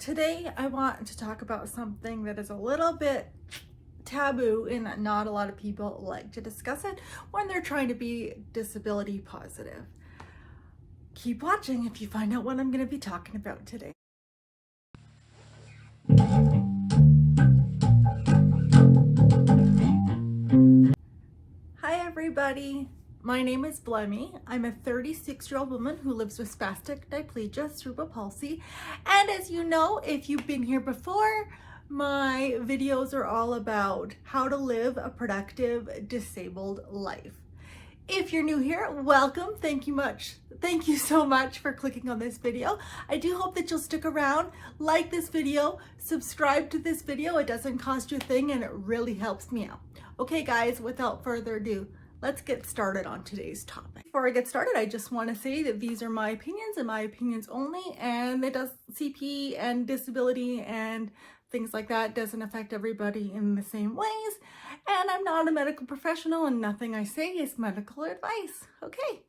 Today I want to talk about something that is a little bit taboo and not a lot of people like to discuss it when they're trying to be disability positive. Keep watching if you find out what I'm going to be talking about today. Hi everybody, my name is Blemmy. I'm a 36-year-old woman who lives with spastic diplegia, cerebral palsy, and as you know, if you've been here before, my videos are all about how to live a productive disabled life. If you're new here, welcome. Thank you so much for clicking on this video. I do hope that you'll stick around, like this video, subscribe to this video. It doesn't cost you a thing and it really helps me out. Okay guys, without further ado, let's get started on today's topic. Before I get started, I just want to say that these are my opinions and my opinions only, and it does CP and disability and things like that doesn't affect everybody in the same ways. And I'm not a medical professional and nothing I say is medical advice, okay?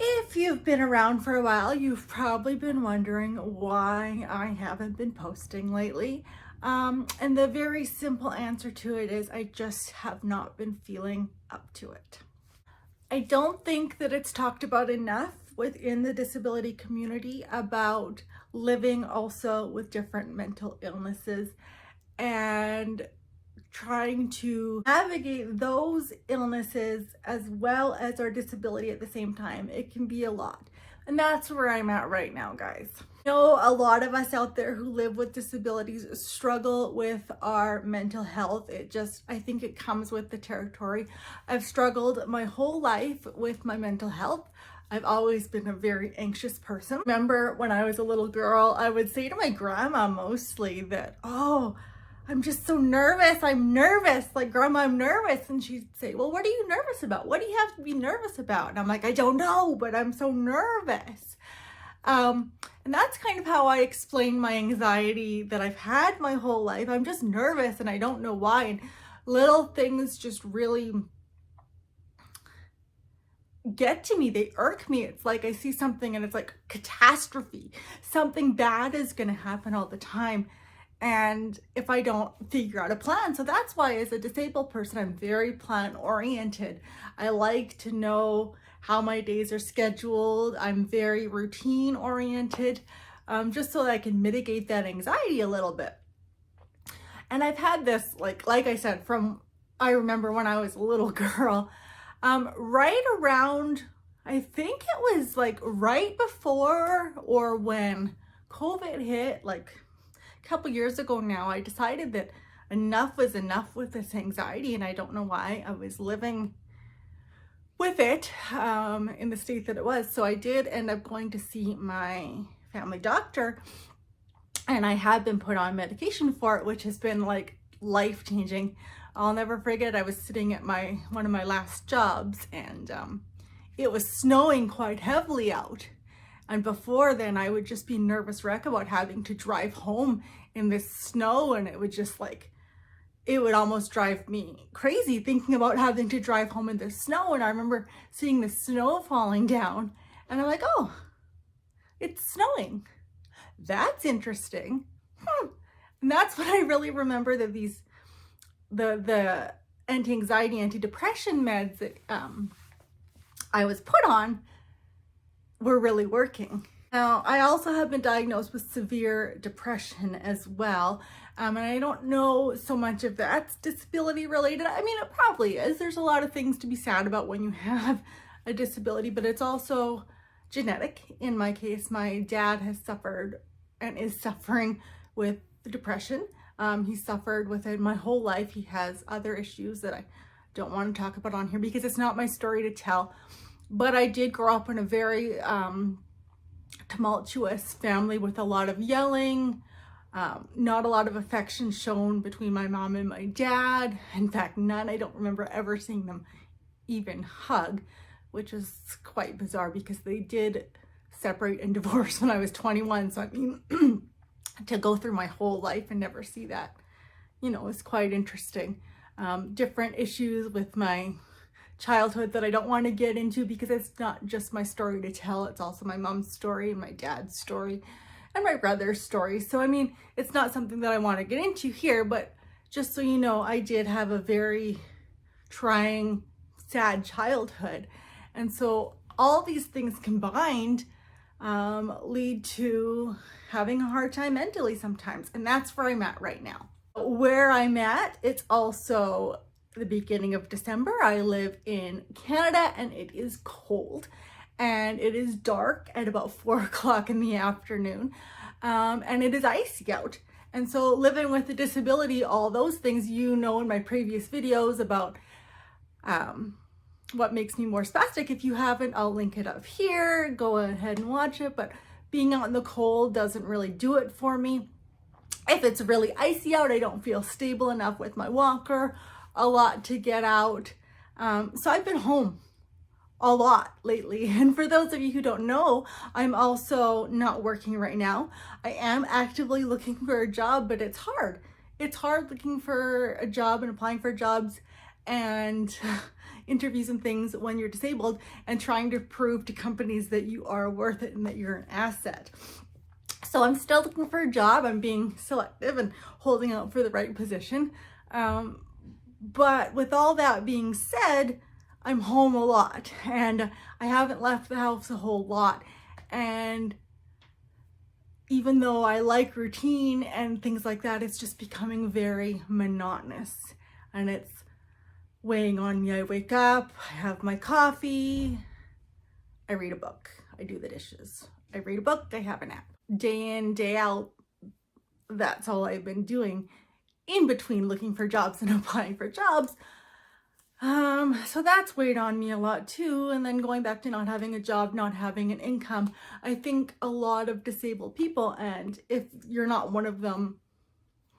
If you've been around for a while, you've probably been wondering why I haven't been posting lately. And the very simple answer to it is I just have not been feeling up to it. I don't think that it's talked about enough within the disability community about living also with different mental illnesses and trying to navigate those illnesses as well as our disability at the same time. It can be a lot. And that's where I'm at right now, guys. I know a lot of us out there who live with disabilities struggle with our mental health. I think it comes with the territory. I've struggled my whole life with my mental health. I've always been a very anxious person. I remember when I was a little girl, I would say to my grandma mostly that, oh, I'm just so nervous. I'm nervous. Like, Grandma, I'm nervous. And she'd say, well, what are you nervous about? What do you have to be nervous about? And I'm like, I don't know, but I'm so nervous. And that's kind of how I explain my anxiety that I've had my whole life. I'm just nervous and I don't know why. And little things just really get to me. They irk me. It's like I see something and it's like catastrophe. Something bad is going to happen all the time. And if I don't figure out a plan, so that's why as a disabled person, I'm very plan oriented. I like to know how my days are scheduled. I'm very routine oriented, just so that I can mitigate that anxiety a little bit. And I've had this, like I said, I remember when I was a little girl, right around, I think it was like right before or when COVID hit, like couple years ago now, I decided that enough was enough with this anxiety, and I don't know why I was living with it in the state that it was. So I did end up going to see my family doctor, and I had been put on medication for it, which has been like life-changing. I'll never forget, I was sitting at one of my last jobs, and it was snowing quite heavily out. And before then, I would just be nervous wreck about having to drive home in this snow. And it would just it would almost drive me crazy thinking about having to drive home in the snow. And I remember seeing the snow falling down and I'm like, oh, it's snowing. That's interesting. And that's what I really remember, that the anti-anxiety, antidepressant meds that I was put on were really working. Now, I also have been diagnosed with severe depression as well. And I don't know so much if that's disability related. I mean, it probably is. There's a lot of things to be sad about when you have a disability, but it's also genetic. In my case, my dad has suffered and is suffering with depression. He suffered with it my whole life. He has other issues that I don't want to talk about on here because it's not my story to tell. But I did grow up in a very tumultuous family with a lot of yelling, not a lot of affection shown between my mom and my dad. In fact, none. I don't remember ever seeing them even hug, which is quite bizarre because they did separate and divorce when I was 21. So I mean, to go through my whole life and never see that, is quite interesting. Different issues with my childhood that I don't want to get into because it's not just my story to tell, it's also my mom's story and my dad's story and my brother's story. So, I mean, it's not something that I want to get into here, but just so you know, I did have a very trying, sad childhood. And so all these things combined lead to having a hard time mentally sometimes. And that's where I'm at right now. Where I'm at, it's also the beginning of December. I live in Canada and it is cold and it is dark at about 4 o'clock in the afternoon, and it is icy out. And so living with a disability, all those things, you know, in my previous videos about what makes me more spastic. If you haven't, I'll link it up here. Go ahead and watch it. But being out in the cold doesn't really do it for me. If it's really icy out, I don't feel stable enough with my walker a lot to get out. So I've been home a lot lately. And for those of you who don't know, I'm also not working right now. I am actively looking for a job, but it's hard. It's hard looking for a job and applying for jobs and interviews and things when you're disabled and trying to prove to companies that you are worth it and that you're an asset. So I'm still looking for a job. I'm being selective and holding out for the right position. But with all that being said, I'm home a lot and I haven't left the house a whole lot. And even though I like routine and things like that, it's just becoming very monotonous and it's weighing on me. I wake up, I have my coffee, I read a book, I do the dishes, I read a book, I have a nap. Day in, day out, that's all I've been doing in between looking for jobs and applying for jobs. So that's weighed on me a lot too. And then going back to not having a job, not having an income. I think a lot of disabled people, and if you're not one of them,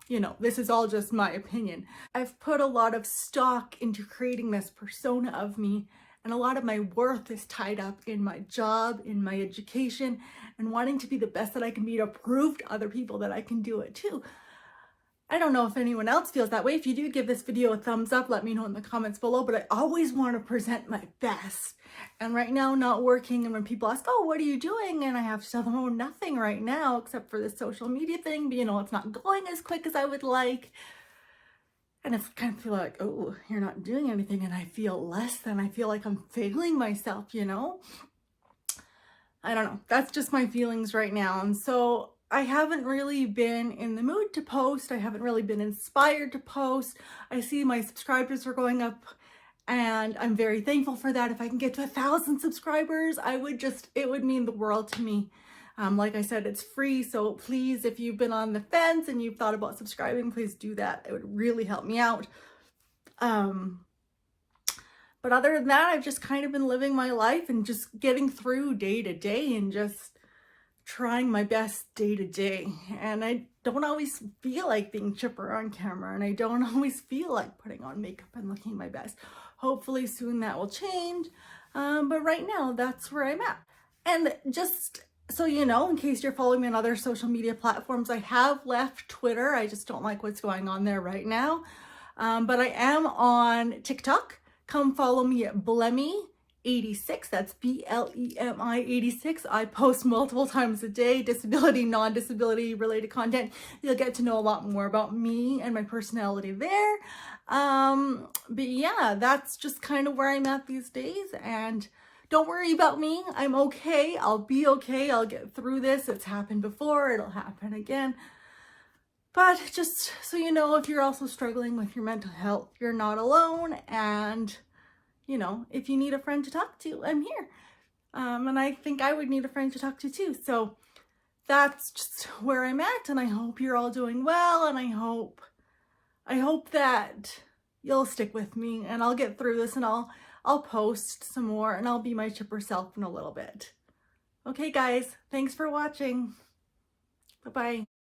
you know, this is all just my opinion. I've put a lot of stock into creating this persona of me, and a lot of my worth is tied up in my job, in my education, and wanting to be the best that I can be to prove to other people that I can do it too. I don't know if anyone else feels that way. If you do, give this video a thumbs up, let me know in the comments below, but I always want to present my best. And right now, not working, and when people ask, oh, what are you doing? And I have to tell them, oh, nothing right now, except for this social media thing, but you know, it's not going as quick as I would like. And it's kind of feel like, oh, you're not doing anything, and I feel less than, I feel like I'm failing myself, you know? I don't know, that's just my feelings right now. And so I haven't really been in the mood to post. I haven't really been inspired to post. I see my subscribers are going up and I'm very thankful for that. If I can get to 1,000 subscribers, it would mean the world to me. Like I said, it's free. So please, if you've been on the fence and you've thought about subscribing, please do that. It would really help me out. But other than that, I've just kind of been living my life and just getting through day to day and just trying my best day to day. And I don't always feel like being chipper on camera, and I don't always feel like putting on makeup and looking my best. Hopefully soon that will change. But right now, that's where I'm at. And just so you know, in case you're following me on other social media platforms, I have left Twitter. I just don't like what's going on there right now. But I am on TikTok. Come follow me at Blemmy86. That's BLEMI 86. I post multiple times a day, disability, non-disability related content. You'll get to know a lot more about me and my personality there. But yeah, that's just kind of where I'm at these days. And don't worry about me. I'm okay. I'll be okay. I'll get through this. It's happened before. It'll happen again. But just so you know, if you're also struggling with your mental health, you're not alone. And, you know, if you need a friend to talk to, I'm here. And I think I would need a friend to talk to too. So that's just where I'm at. And I hope you're all doing well. And I hope that you'll stick with me and I'll get through this, and I'll post some more and I'll be my chipper self in a little bit. Okay, guys, thanks for watching. Bye-bye.